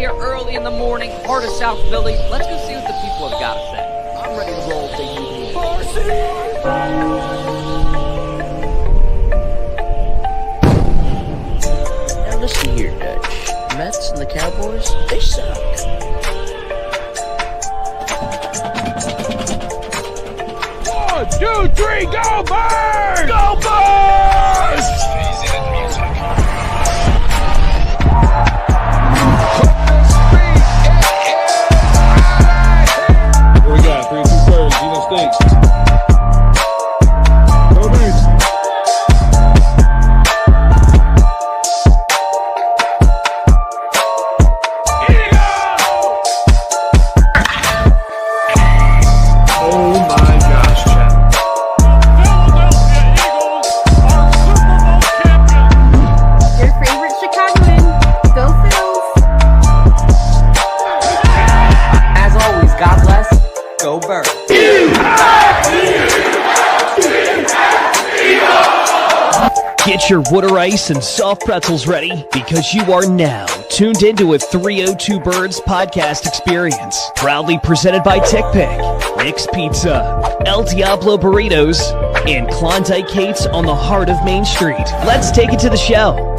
here early in the morning, heart of South Philly. Let's go see what the people have got to say. I'm ready to roll if they need me. Now listen here, Dutch. Mets and the Cowboys, they suck. 1, 2, 3, go Birds! Go Birds! Here we go, 3, 2, Birds, Geno Stinks. Go Birds! Get your water ice and soft pretzels ready because you are now tuned into a 302 Birds podcast experience. Proudly presented by TickPick, Nick's Pizza, El Diablo Burritos, and Klondike Kate's on the heart of Main Street. Let's take it to the show.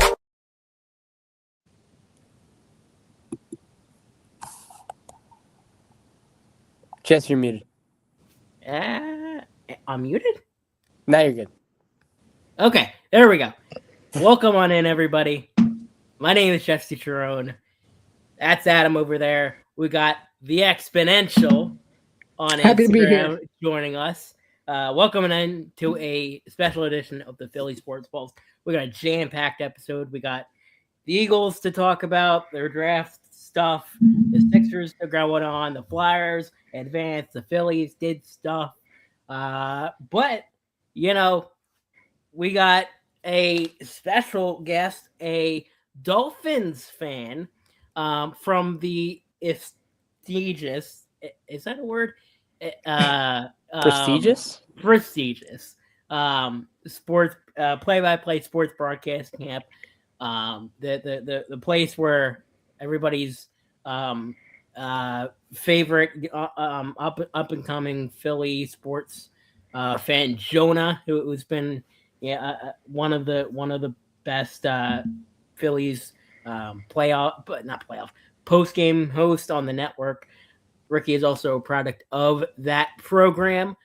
Chance, you're muted. I'm muted? Now you're good. Okay, there we go. Welcome on in, everybody. My name is Jeff Cicerone. That's Adam over there. We got the Exponential on Happy Instagram to be here. joining us. Welcome in to a special edition of the Philly Sports Pulse. We got a jam-packed episode. We got the Eagles to talk about, their draft stuff. The Sixers are going on. The Flyers advanced. The Phillies did stuff. But, you know, we got a special guest, a Dolphins fan from the prestigious, is that a word? Prestigious? Prestigious sports play-by-play sports broadcast camp. The place where everybody's favorite up and coming Philly sports fan, Jonah, who's been one of the best Phillies post-game host on the network. Ricky is also a product of that program.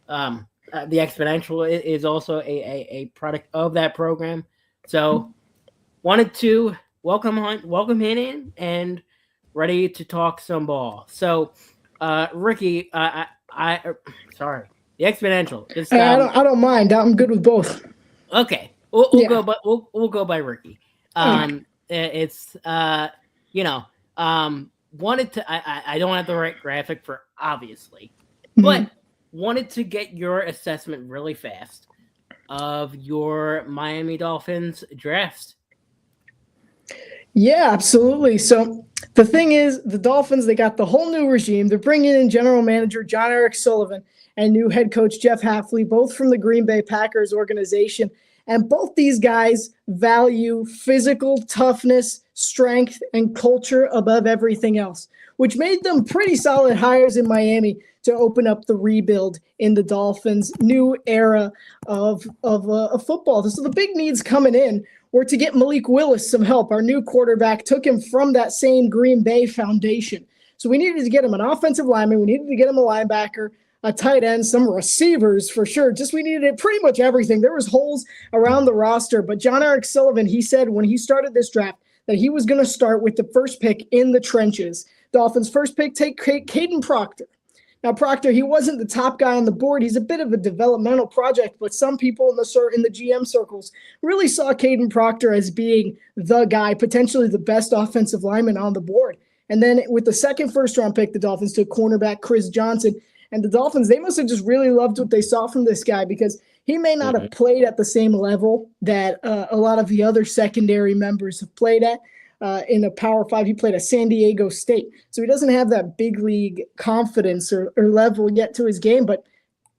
The Exponential is also a product of that program. So wanted to welcome him in and ready to talk some ball. So Ricky, sorry. The Exponential. Just, I don't mind. I'm good with both. Okay, we'll go by Ricky. It's wanted to. I don't have the right graphic for obviously, but wanted to get your assessment really fast of your Miami Dolphins draft. Yeah, absolutely. So the thing is, the Dolphins, they got the whole new regime. They're bringing in general manager John Eric Sullivan and new head coach Jeff Hafley, both from the Green Bay Packers organization. And both these guys value physical toughness, strength, and culture above everything else, which made them pretty solid hires in Miami to open up the rebuild in the Dolphins' new era of football. So the big needs coming in were to get Malik Willis some help. Our new quarterback took him from that same Green Bay foundation. So we needed to get him an offensive lineman. We needed to get him a linebacker, a tight end, some receivers for sure. Just we needed pretty much everything. There was holes around the roster, but John Eric Sullivan, he said when he started this draft that he was going to start with the first pick in the trenches. Dolphins' first pick, take Caden Proctor. Now, Proctor, he wasn't the top guy on the board. He's a bit of a developmental project, but some people in the GM circles really saw Caden Proctor as being the guy, potentially the best offensive lineman on the board. And then with the second first-round pick, the Dolphins took cornerback Chris Johnson. And the Dolphins, they must have just really loved what they saw from this guy because he may not have played at the same level that a lot of the other secondary members have played at. In a Power 5, he played at San Diego State. So he doesn't have that big league confidence or level yet to his game, but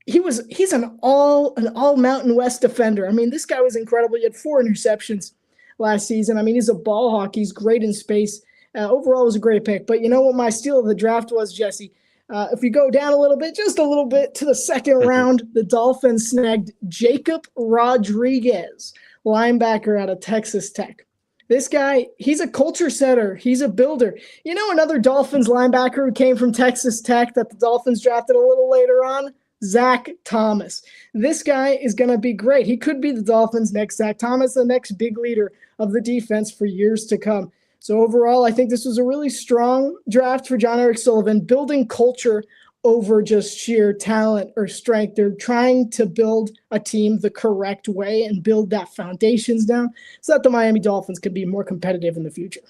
he's an all Mountain West defender. I mean, this guy was incredible. He had 4 interceptions last season. I mean, he's a ball hawk. He's great in space. Overall, it was a great pick. But you know what my steal of the draft was, Jesse? If you go down a little bit, just a little bit to the second round, the Dolphins snagged Jacob Rodriguez, linebacker out of Texas Tech. This guy, he's a culture setter. He's a builder. You know another Dolphins linebacker who came from Texas Tech that the Dolphins drafted a little later on? Zach Thomas. This guy is going to be great. He could be the Dolphins' next Zach Thomas, the next big leader of the defense for years to come. So overall, I think this was a really strong draft for John Eric Sullivan, building culture over just sheer talent or strength. They're trying to build a team the correct way and build that foundations down so that the Miami Dolphins can be more competitive in the future.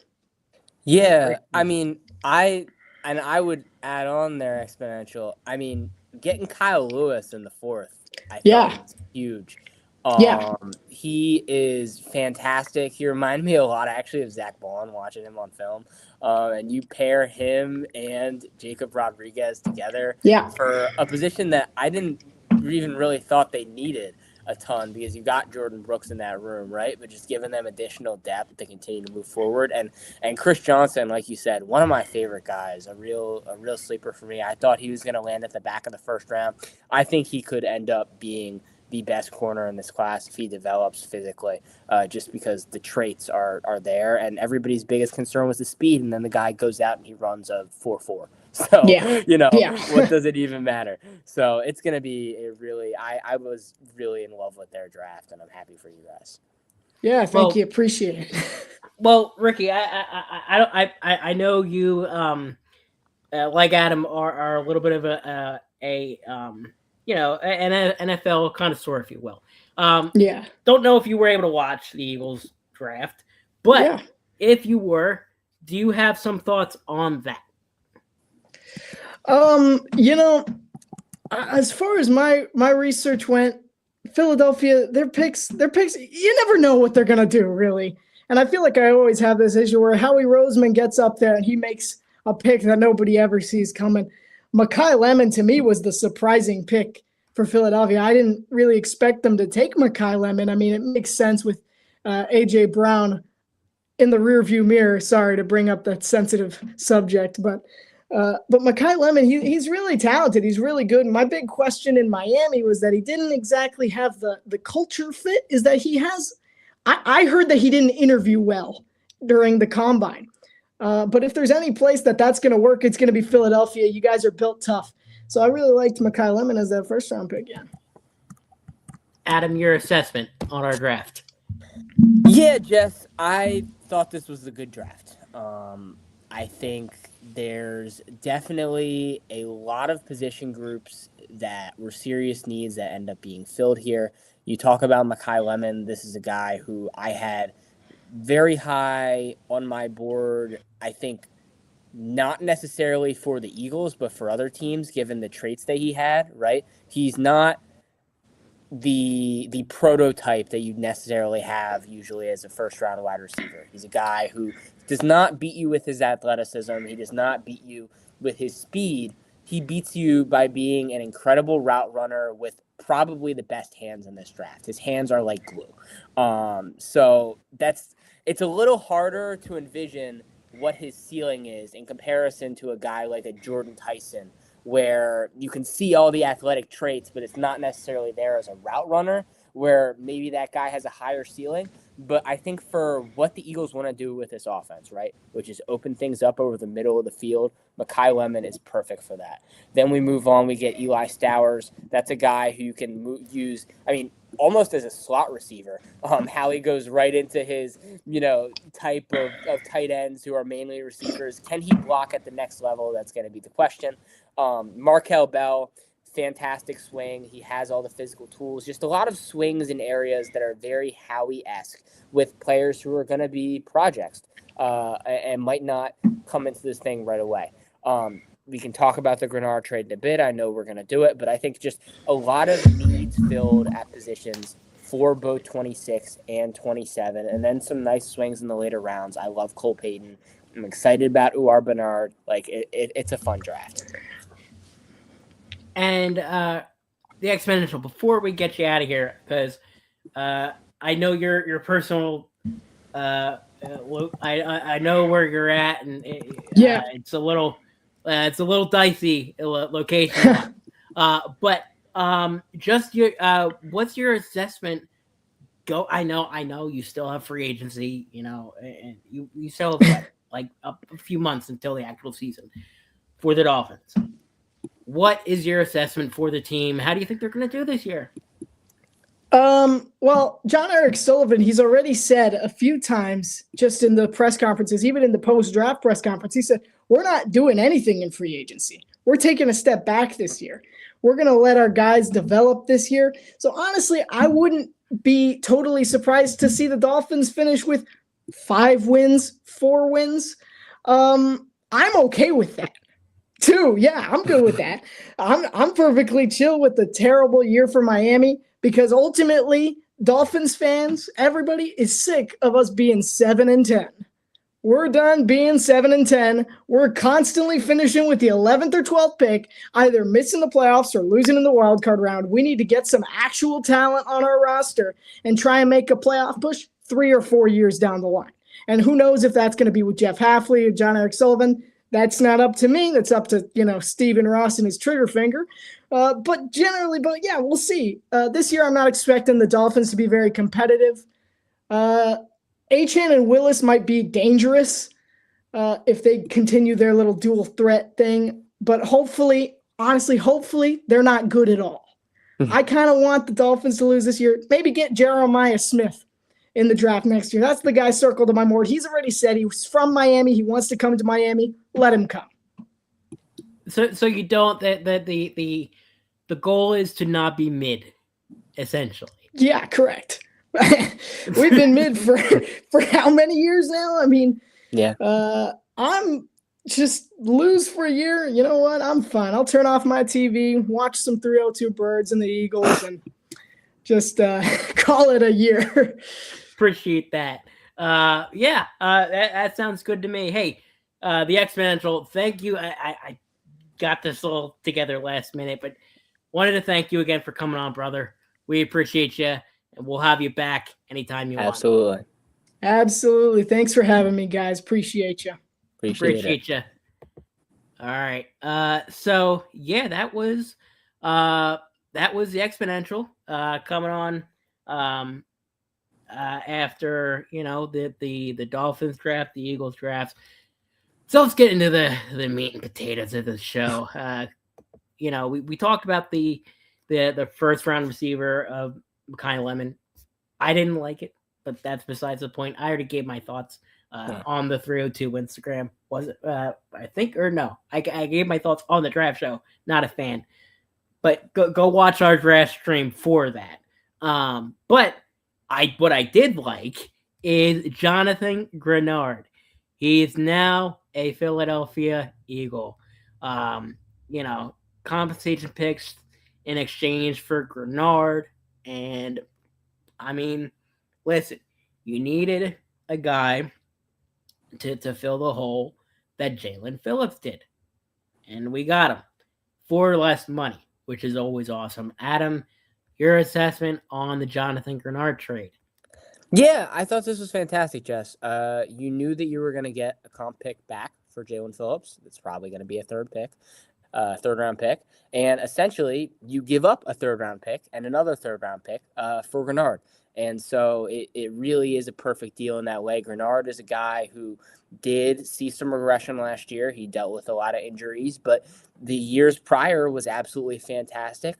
Yeah, I mean, I would add on there exponential. I mean, getting Kyle Lewis in the fourth, I thought was huge. He is fantastic. He reminded me a lot, actually, of Zach Bond, watching him on film. And you pair him and Jacob Rodriguez together for a position that I didn't even really thought they needed a ton, because you got Jordan Brooks in that room, right? But just giving them additional depth to continue to move forward. And Chris Johnson, like you said, one of my favorite guys, a real sleeper for me. I thought he was going to land at the back of the first round. I think he could end up being the best corner in this class if he develops physically, just because the traits are there, and everybody's biggest concern was the speed, and then the guy goes out and he runs a 4.4. So, what does it even matter? So it's going to be a really – I was really in love with their draft, and I'm happy for you guys. Yeah, thank you. Appreciate it. Well, Ricky, I know you, like Adam, are a little bit of an NFL connoisseur, if you will. Don't know if you were able to watch the Eagles draft, but if you were, do you have some thoughts on that? As far as my research went, Philadelphia, their picks, you never know what they're going to do, really. And I feel like I always have this issue where Howie Roseman gets up there and he makes a pick that nobody ever sees coming. Mekhi Lemon, to me, was the surprising pick for Philadelphia. I didn't really expect them to take Mekhi Lemon. I mean, it makes sense with A.J. Brown in the rearview mirror. Sorry to bring up that sensitive subject, but Mekhi Lemon, he's really talented. He's really good. And my big question in Miami was that he didn't exactly have the culture fit. Is that he has – I heard that he didn't interview well during the combine. But if there's any place that's going to work, it's going to be Philadelphia. You guys are built tough. So I really liked Mekhi Lemon as that first-round pick, Adam, your assessment on our draft. Yeah, Jess, I thought this was a good draft. I think there's definitely a lot of position groups that were serious needs that end up being filled here. You talk about Mekhi Lemon. This is a guy who I had very high on my board, I think, not necessarily for the Eagles, but for other teams, given the traits that he had, right? He's not the prototype that you necessarily have usually as a first-round wide receiver. He's a guy who does not beat you with his athleticism. He does not beat you with his speed. He beats you by being an incredible route runner with probably the best hands in this draft. His hands are like glue. So it's a little harder to envision what his ceiling is in comparison to a guy like a Jordan Tyson, where you can see all the athletic traits, but it's not necessarily there as a route runner, where maybe that guy has a higher ceiling. But I think for what the Eagles want to do with this offense, right, which is open things up over the middle of the field, Mekhi Lemon is perfect for that. Then we move on. We get Eli Stowers. That's a guy who you can use, almost as a slot receiver. How he goes right into his, type of tight ends who are mainly receivers. Can he block at the next level? That's going to be the question. Markel Bell, fantastic swing. He has all the physical tools. Just a lot of swings in areas that are very Howie-esque with players who are going to be projects and might not come into this thing right away. We can talk about the Grenard trade in a bit. I know we're going to do it, but I think just a lot of needs filled at positions for both 26 and 27, and then some nice swings in the later rounds. I love Cole Payton. I'm excited about Uar Bernard. It's a fun draft. And the exponential, before we get you out of here, because I know your personal Look, I know where you're at, and Yeah. it's a little dicey location. But just your what's your assessment? I know you still have free agency, and you still have like a few months until the actual season for the Dolphins. What is your assessment for the team? How do you think they're going to do this year? Well, John Eric Sullivan, he's already said a few times just in the press conferences, even in the post-draft press conference, he said, we're not doing anything in free agency. We're taking a step back this year. We're going to let our guys develop this year. So honestly, I wouldn't be totally surprised to see the Dolphins finish with 5 wins, 4 wins. I'm okay with that. 2, yeah, I'm good with that. I'm perfectly chill with the terrible year for Miami because ultimately, Dolphins fans, everybody is sick of us being 7-10. We're done being 7-10. We're constantly finishing with the 11th or 12th pick, either missing the playoffs or losing in the wild card round. We need to get some actual talent on our roster and try and make a playoff push 3 or 4 years down the line. And who knows if that's going to be with Jeff Hafley or John Eric Sullivan. That's not up to me. That's up to, Stephen Ross and his trigger finger. But yeah, we'll see. This year, I'm not expecting the Dolphins to be very competitive. Achane and Willis might be dangerous if they continue their little dual threat thing. But hopefully, they're not good at all. I kind of want the Dolphins to lose this year. Maybe get Jeremiah Smith in the draft next year. That's the guy circled on my board. He's already said he's from Miami. He wants to come to Miami. Let him come. So you don't that the goal is to not be mid, essentially. Yeah, correct. We've been mid for how many years now? I mean, Yeah. I'm just lose for a year. You know what? I'm fine. I'll turn off my TV, watch some 302 Birds and the Eagles, and just call it a year. Appreciate that. That sounds good to me. Hey, the Exponential, thank you. I got this all together last minute, but wanted to thank you again for coming on, brother. We appreciate you, and we'll have you back anytime you want. Absolutely. Thanks for having me, guys. Appreciate you. Appreciate you. All right. So yeah, that was the Exponential coming on after the Dolphins draft, the Eagles draft. So let's get into the meat and potatoes of the show. We talked about the first round receiver of Mekhi Lemon. I didn't like it, but that's besides the point. I already gave my thoughts on the 302 Instagram. Was it? I think, or no? I gave my thoughts on the draft show. Not a fan, but go watch our draft stream for that. But what I did like is Jonathan Grenard. He is now a Philadelphia Eagle. Compensation picks in exchange for Grenard. And, I mean, listen, you needed a guy to fill the hole that Jalen Phillips did. And we got him for less money, which is always awesome. Adam, your assessment on the Jonathan Grenard trade? Yeah, I thought this was fantastic, Jess. You knew that you were going to get a comp pick back for Jalen Phillips. It's probably going to be a third round pick. And essentially, you give up a third round pick and another third round pick for Grenard. And so it really is a perfect deal in that way. Grenard is a guy who did see some regression last year. He dealt with a lot of injuries, but the years prior was absolutely fantastic.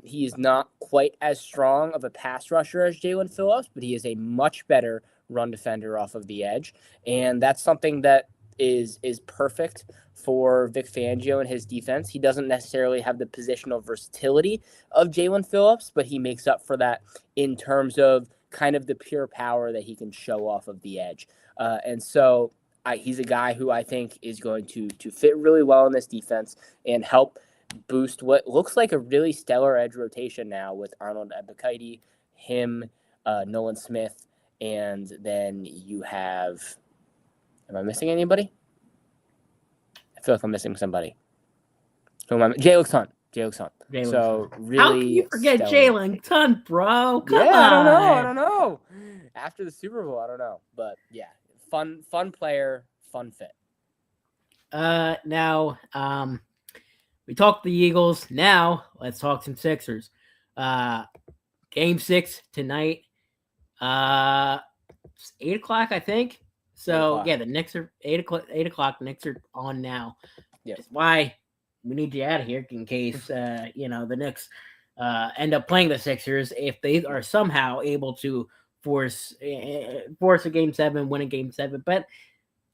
He is not quite as strong of a pass rusher as Jalen Phillips, but he is a much better run defender off of the edge. And that's something that is perfect for Vic Fangio and his defense. He doesn't necessarily have the positional versatility of Jalen Phillips, but he makes up for that in terms of kind of the pure power that he can show off of the edge. And so he's a guy who I think is going to fit really well in this defense and help boost what looks like a really stellar edge rotation now with Arnold Ebiketie, him, Nolan Smith, and then you have, am I missing anybody? I feel like I'm missing somebody. Jalen Hunt. So really, how can you forget Jalen Hunt, bro? Come on. I don't know. After the Super Bowl, I don't know, but yeah, fun player, fun fit. Now, we talked the Eagles. Now let's talk some Sixers. Game 6 tonight. It's 8:00, I think. So yeah, the Knicks are 8:00. 8:00. The Knicks are on now. Yeah. That's why we need you out of here in case the Knicks end up playing the Sixers if they are somehow able to force a Game 7, win a Game 7. But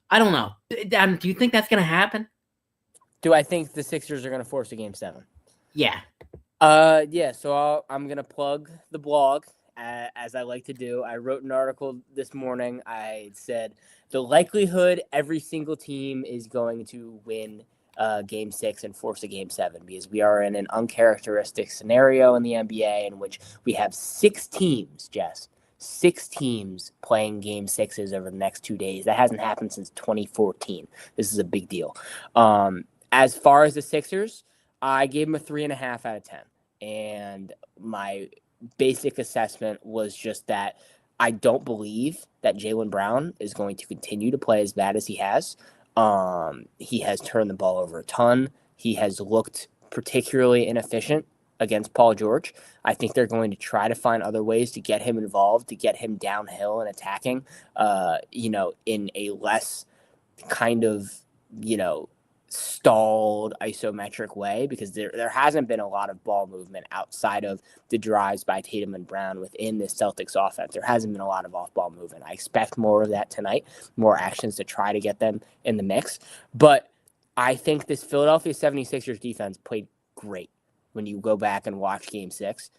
I don't know. Do you think that's going to happen? Do I think the Sixers are going to force a Game 7? Yeah. Yeah. So I'm going to plug the blog as I like to do. I wrote an article this morning. I said the likelihood every single team is going to win Game 6 and force a Game 7 because we are in an uncharacteristic scenario in the NBA in which we have 6 teams, Jess. 6 teams playing Game 6s over the next 2 days. That hasn't happened since 2014. This is a big deal. As far as the Sixers, I gave them a 3.5 out of 10. And my basic assessment was just that I don't believe that Jaylen Brown is going to continue to play as bad as he has. He has turned the ball over a ton. He has looked particularly inefficient against Paul George. I think they're going to try to find other ways to get him involved, to get him downhill and attacking, in a less kind of, stalled isometric way because there hasn't been a lot of ball movement outside of the drives by Tatum and Brown within the Celtics offense. There hasn't been a lot of off-ball movement. I expect more of that tonight, more actions to try to get them in the mix. But I think this Philadelphia 76ers defense played great when you go back and watch Game 6.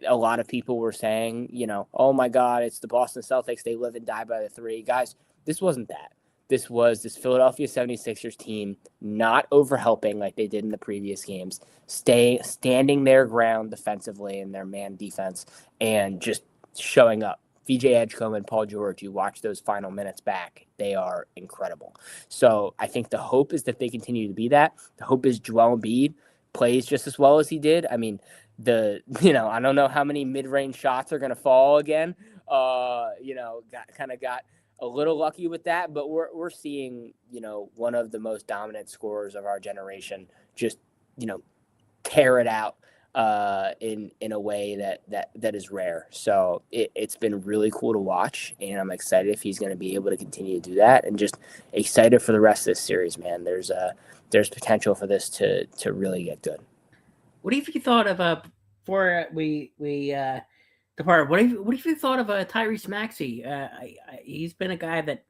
A lot of people were saying, oh my God, it's the Boston Celtics. They live and die by the 3. Guys, this wasn't that. This was this Philadelphia 76ers team not overhelping like they did in the previous games, standing their ground defensively in their man defense, and just showing up. VJ Edgecombe and Paul George, you watch those final minutes back, they are incredible. So I think the hope is that they continue to be that. The hope is Joel Embiid plays just as well as he did. I mean, I don't know how many mid-range shots are going to fall again. Got a little lucky with that, but we're seeing, one of the most dominant scorers of our generation just, tear it out in a way that is rare. So it's been really cool to watch, and I'm excited if he's going to be able to continue to do that, and just excited for the rest of this series, man. There's potential for this to really get good. What have you thought of before we depart? What have you thought of Tyrese Maxey? He's been a guy that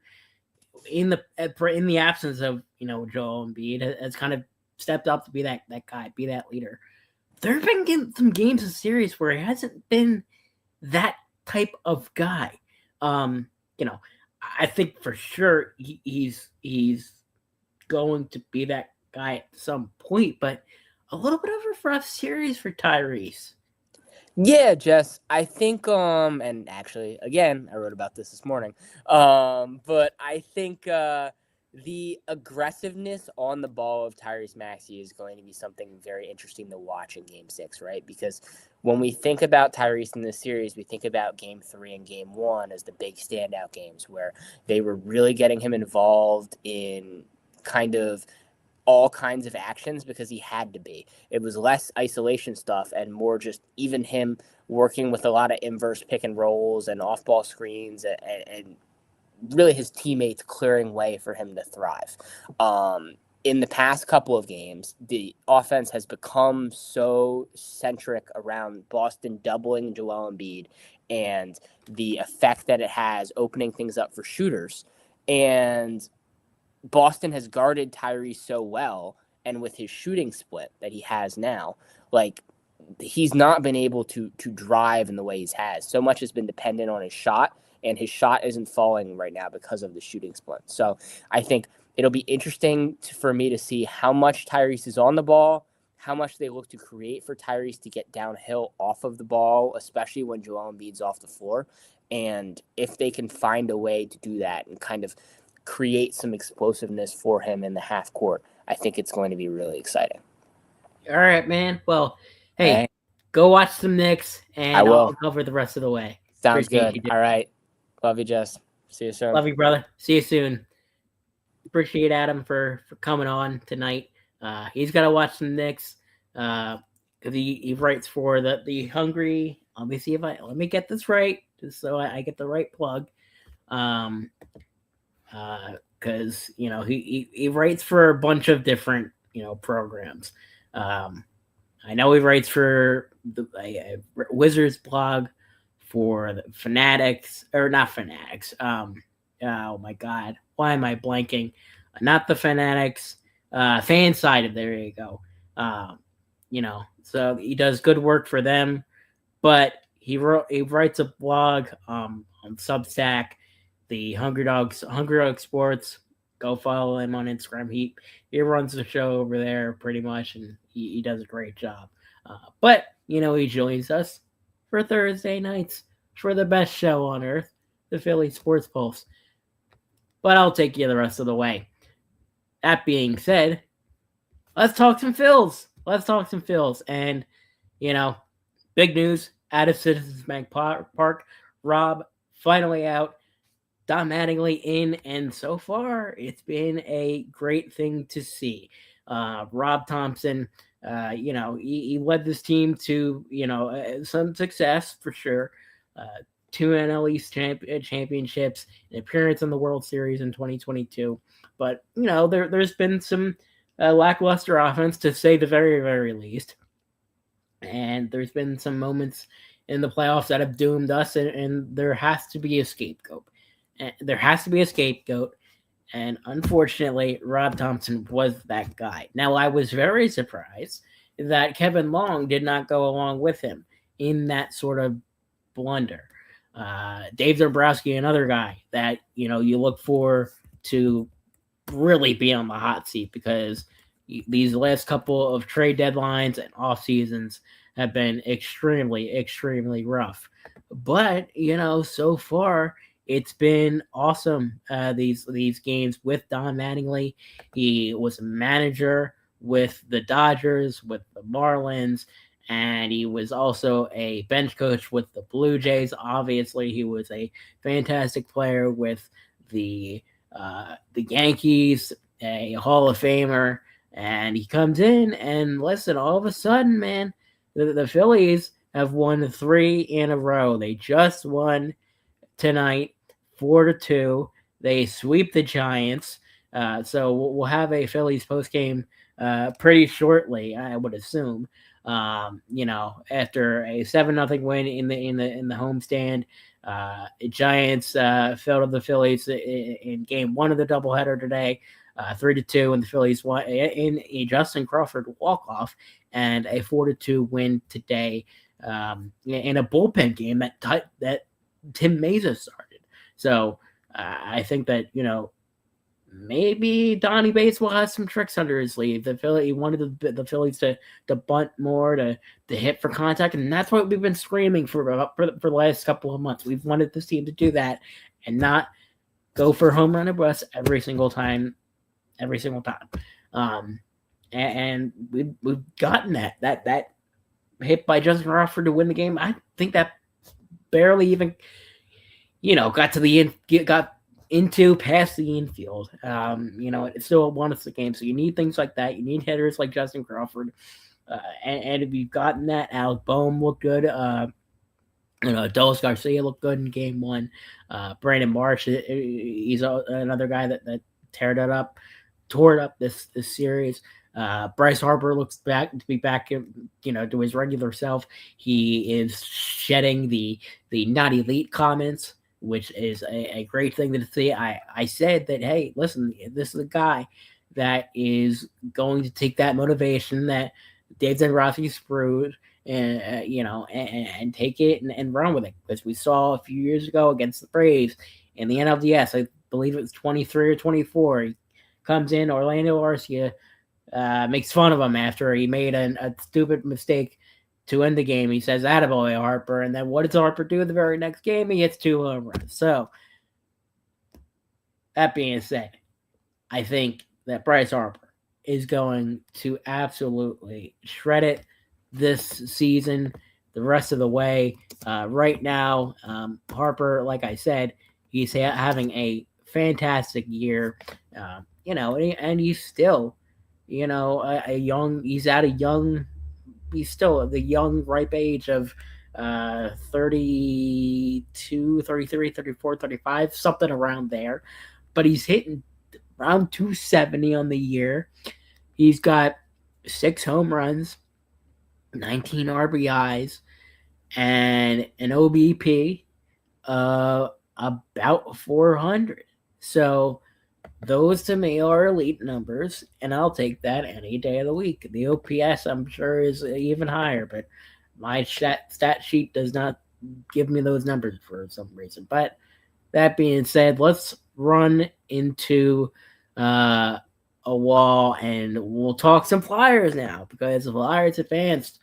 in the absence of Joel Embiid has kind of stepped up to be that guy, be that leader. There have been some games in series where he hasn't been that type of guy. I think for sure he's going to be that guy at some point, but a little bit of a rough series for Tyrese. Yeah, Jess, I think, and actually, again, I wrote about this morning, but I think the aggressiveness on the ball of Tyrese Maxey is going to be something very interesting to watch in Game 6, right? Because when we think about Tyrese in this series, we think about Game 3 and Game 1 as the big standout games where they were really getting him involved in kind of all kinds of actions because he had to be. It was less isolation stuff and more just even him working with a lot of inverse pick and rolls and off-ball screens and really his teammates clearing way for him to thrive. In the past couple of games, the offense has become so centric around Boston doubling Joel Embiid and the effect that it has opening things up for shooters. And Boston has guarded Tyrese so well, and with his shooting split that he has now, he's not been able to drive in the way he's has. So much has been dependent on his shot, and his shot isn't falling right now because of the shooting split. So I think it'll be interesting for me to see how much Tyrese is on the ball, how much they look to create for Tyrese to get downhill off of the ball, especially when Joel Embiid's off the floor, and if they can find a way to do that and kind of create some explosiveness for him in the half court. I think it's going to be really exciting. All right, man. Well, hey, go watch some Knicks, and I'll cover the rest of the way. Sounds good. All right. Love you, Jess. See you soon. Love you, brother. See you soon. Appreciate Adam for coming on tonight. He's got to watch some Knicks because he writes for the Hungry. Let me see if let me get this right, just so I get the right plug. Because he writes for a bunch of different programs. I know he writes for the Wizards blog, for the Fanatics, or not Fanatics. Oh my God, why am I blanking? Not the Fanatics, fan side. There you go. So he does good work for them, but he writes a blog on Substack, the Hungry Dog Sports. Go follow him on Instagram. He runs the show over there pretty much, and he does a great job. But he joins us for Thursday nights for the best show on earth, the Philly Sports Pulse. But I'll take you the rest of the way. That being said, let's talk some Phils. And, big news out of Citizens Bank Park. Rob finally out, Don Mattingly in, and so far it's been a great thing to see. Rob Thompson, he led this team to, some success for sure. 2 NL East championships, an appearance in the World Series in 2022. But, there's been some lackluster offense, to say the very, very least. And there's been some moments in the playoffs that have doomed us, and there has to be a scapegoat. And unfortunately, Rob Thompson was that guy. Now, I was very surprised that Kevin Long did not go along with him in that sort of blunder. Dave Dombrowski, another guy that, you look for to really be on the hot seat, because these last couple of trade deadlines and off seasons have been extremely, extremely rough. But, so far it's been awesome. These games with Don Mattingly. He was a manager with the Dodgers, with the Marlins, and he was also a bench coach with the Blue Jays. Obviously, he was a fantastic player with the Yankees, a Hall of Famer, and he comes in and listen, all of a sudden, man, the Phillies have won 3 in a row. They just won tonight, 4-2. They sweep the Giants. So we'll have a Phillies postgame pretty shortly, I would assume. After a 7-0 win in the homestand, Giants fell to the Phillies in game 1 of the doubleheader today, 3-2, and the Phillies won in a Justin Crawford walk-off, and a 4-2 win today in a bullpen game that Tim Mesa started. So I think that maybe Donnie Bates will have some tricks under his sleeve. He wanted the Phillies to bunt more, to hit for contact, and that's what we've been screaming for the last couple of months. We've wanted this team to do that and not go for home run or bust every single time. And we've gotten that hit by Justin Crawford to win the game. I think that barely even got to the got into past the infield. It still won us the game. So you need things like that. You need hitters like Justin Crawford. And we've gotten that. Alec Boehm looked good. Adolis Garcia looked good in game 1. Brandon Marsh, he's another guy that tore it up this series. Bryce Harper looks to be back to his regular self. He is shedding the not elite comments, which is a great thing to see. I said that, hey, listen, this is a guy that is going to take that motivation that Dave Dombrowski screwed and take it and run with it. Because we saw a few years ago against the Braves in the NLDS, I believe it was 23 or 24. He comes in, Orlando Arcia makes fun of him after he made a stupid mistake to end the game. He says, "Attaboy, Harper." And then what does Harper do the very next game? He hits 2 home runs. So, that being said, I think that Bryce Harper is going to absolutely shred it this season, the rest of the way. Right now, Harper, like I said, He's having a fantastic year, and he's still, a young. He's still at the young, ripe age of 32, 33, 34, 35, something around there. But he's hitting around 270 on the year. He's got 6 home runs, 19 RBIs, and an OBP about 400. So those to me are elite numbers, and I'll take that any day of the week. The OPS, I'm sure, is even higher, but my stat sheet does not give me those numbers for some reason. But that being said, let's run into a wall, and we'll talk some Flyers now, because the Flyers advanced.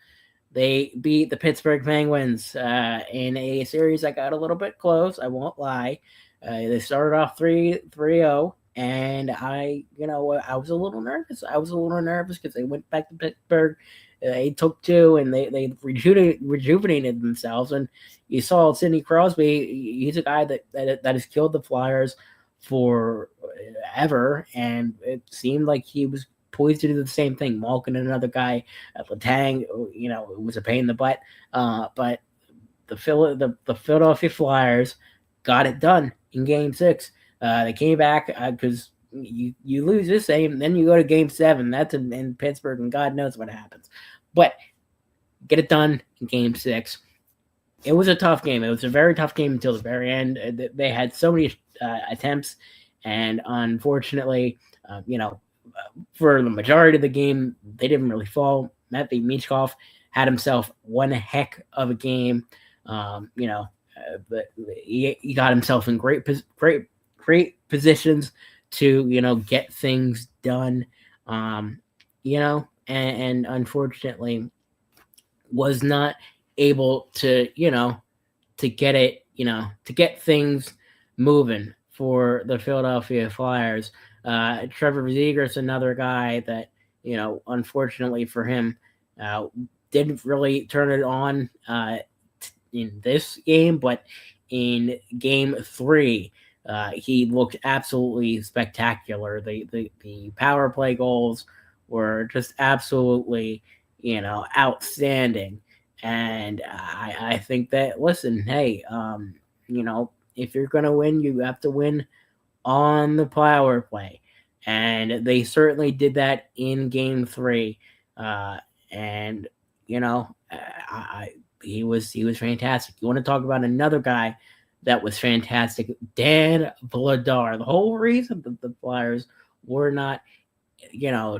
They beat the Pittsburgh Penguins in a series that got a little bit close. I won't lie. They started off 3-0, and I was a little nervous. Because they went back to Pittsburgh. They took 2, and they rejuvenated themselves. And you saw Sidney Crosby. He's a guy that has killed the Flyers forever, and it seemed like he was poised to do the same thing. Malkin, another guy, Letang, it was a pain in the butt. But the Philadelphia Flyers got it done in Game 6. They came back because you lose this game, then you go to Game 7. That's in Pittsburgh, and God knows what happens. But get it done in Game 6. It was a tough game. It was a very tough game until the very end. They had so many attempts, and unfortunately, for the majority of the game, they didn't really fall. Matvei Michkov had himself one heck of a game. But he got himself in great positions to get things done. And unfortunately was not able to get it to get things moving for the Philadelphia Flyers. Trevor Zegras, another guy that, unfortunately for him, didn't really turn it on in this game, but in Game 3, he looked absolutely spectacular. The power play goals were just absolutely, outstanding. And I think that, listen, hey, if you're going to win, you have to win on the power play, and they certainly did that in Game 3. He was fantastic. You want to talk about another guy that was fantastic? Dan Vladar. The whole reason that the Flyers were not,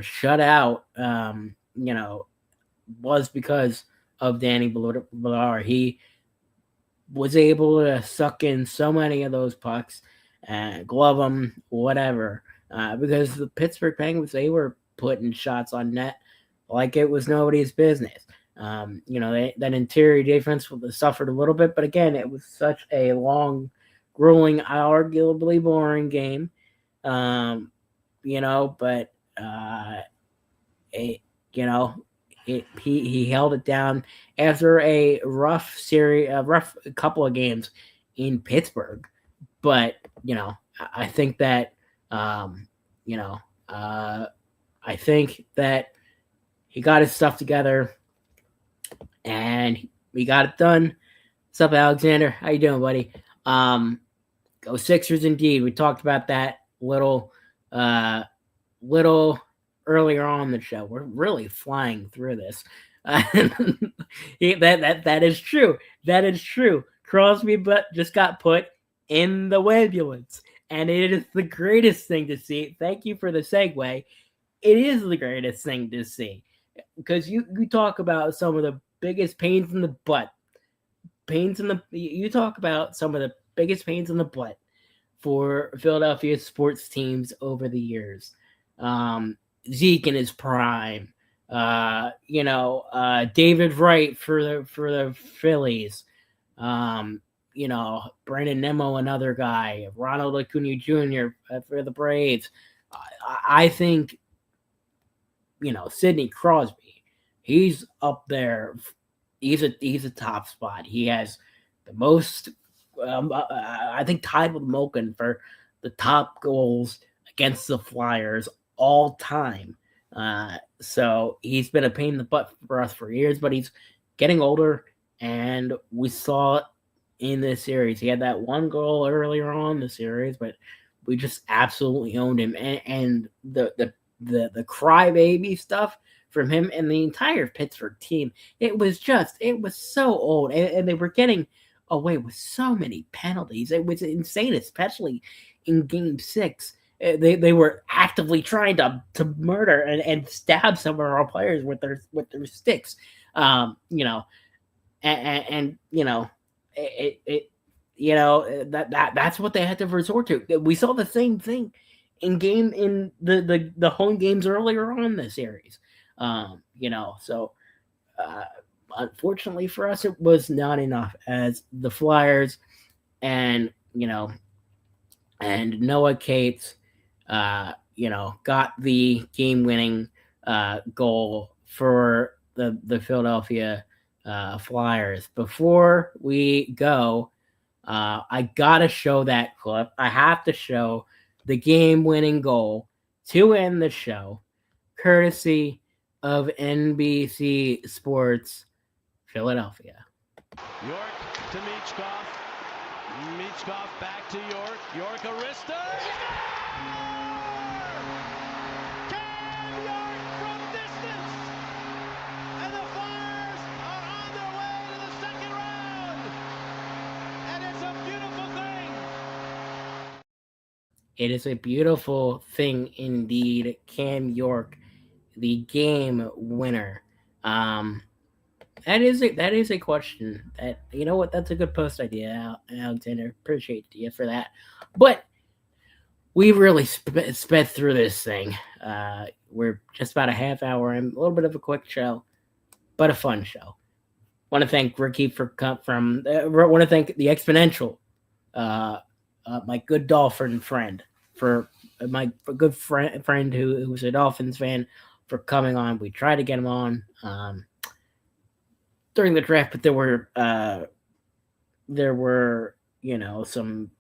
shut out, was because of Danny Vladar. He was able to suck in so many of those pucks, glove them, whatever, because the Pittsburgh Penguins, they were putting shots on net like it was nobody's business. That interior defense suffered a little bit, but again, it was such a long, grueling, arguably boring game. He held it down after a rough couple of games in Pittsburgh. But, I think that, I think that he got his stuff together and we got it done. What's up, Alexander? How you doing, buddy? Go Sixers indeed. We talked about that little earlier on the show. We're really flying through this. That is true. That is true. Crosby just got put in the ambulance, and it is the greatest thing to see. Thank you for the segue. It is the greatest thing to see, because you talk about some of the biggest pains in the butt. You talk about some of the biggest pains in the butt for Philadelphia sports teams over the years. Zeke in his prime, David Wright for the Phillies, Brandon Nimmo, another guy, Ronald Acuna Jr. For the Braves. I think, Sidney Crosby, he's up there. He's a top spot. He has the most I think tied with Moken for the top goals against the Flyers all time. So he's been a pain in the butt for us for years, but he's getting older, and we saw it in this series. He had that one goal earlier on in the series, but we just absolutely owned him. And the crybaby stuff from him and the entire Pittsburgh team, it was so old, and they were getting away with so many penalties. It was insane, especially in Game 6. They were actively trying to murder and stab some of our players with their sticks. That's what they had to resort to. We saw the same thing in the home games earlier on in the series. Unfortunately for us, it was not enough, as the Flyers and Noah Cates got the game-winning goal for the Philadelphia Flyers. Before we go, I gotta show that clip. I have to show the game-winning goal to end the show, courtesy of NBC Sports Philadelphia. York to Michkov. Michkov back to York. York Arista. Cam York from distance. And the Flyers are on their way to the second round. And it's a beautiful thing. It is a beautiful thing indeed. Cam York, the game winner. That is a question that, that's a good post idea, Alexander. Appreciate you for that. But we really sped through this thing. We're just about a half hour in, a little bit of a quick show, but a fun show. Want to thank Ricky want to thank the Exponential, my good Dolphin friend, for my good friend who's a Dolphins fan, for coming on. We tried to get him on during the draft, but there were some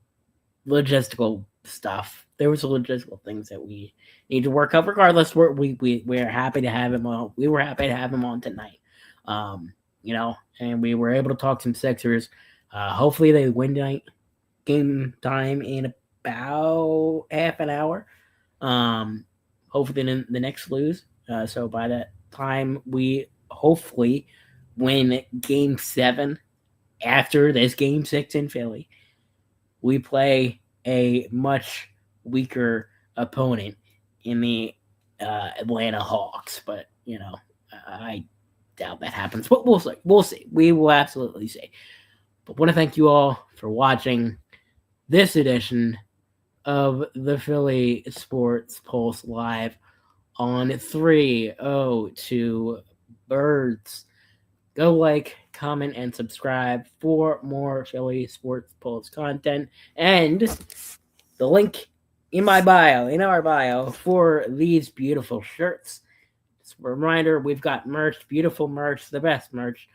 logistical stuff. There was logistical things that we need to work out. Regardless, we're happy to have him on. We were happy to have him on tonight. And we were able to talk some Sixers. Hopefully they win tonight. Game time in about half an hour. Hopefully the Knicks lose. So by that time, we hopefully win Game 7 after this Game 6 in Philly. We play a much weaker opponent in the Atlanta Hawks, but I doubt that happens. But we'll see. We will absolutely see. But want to thank you all for watching this edition of the Philly Sports Pulse Live on 302 Birds. Go like, comment, and subscribe for more Philly Sports Pulse content. And the link in our bio, for these beautiful shirts. Just a reminder, we've got merch, beautiful merch, the best merch,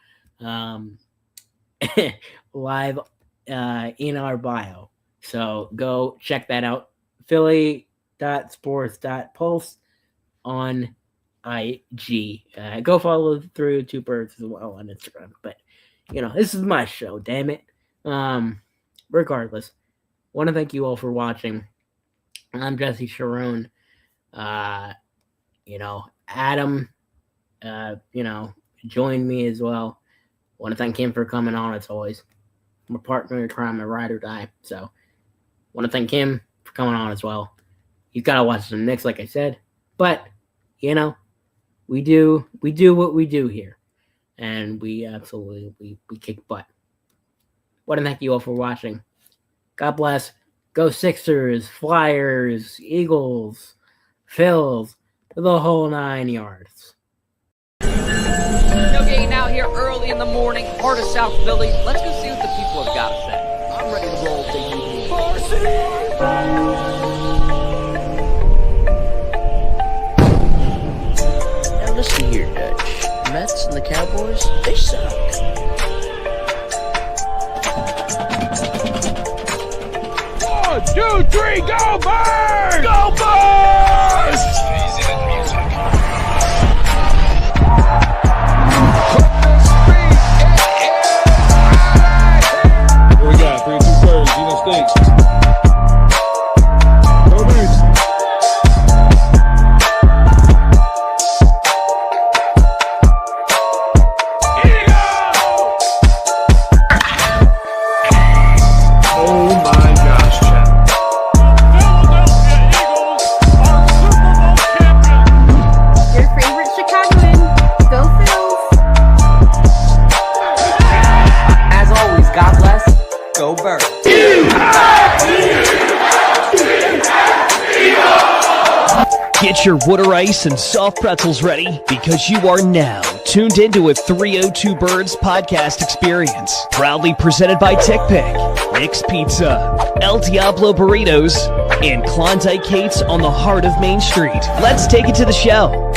live in our bio. So go check that out. Philly.sports.pulse on IG. Go follow through Two Birds as well on Instagram. But this is my show, damn it. Regardless, want to thank you all for watching. I'm Jesse Sharon. Adam, joined me as well. Want to thank him for coming on as always. I'm a partner in crime, a ride or die. So want to thank him for coming on as well. You've got to watch some Knicks, like I said. But, we do what we do here. And we absolutely, we kick butt. Want to thank you all for watching. God bless. Go Sixers, Flyers, Eagles, Phils, the whole 9 yards. Tailgating out here early in the morning, heart of South Philly. Let's go see what the people have got to say. I'm ready to roll, baby. Now listen here, Dutch. The Mets and the Cowboys, they suck. Get your water ice and soft pretzels ready because you are now tuned into a 302 Birds podcast experience. Proudly presented by TickPick, Nick's Pizza, El Diablo Burritos, and Klondike Kate's on the heart of Main Street. Let's take it to the show.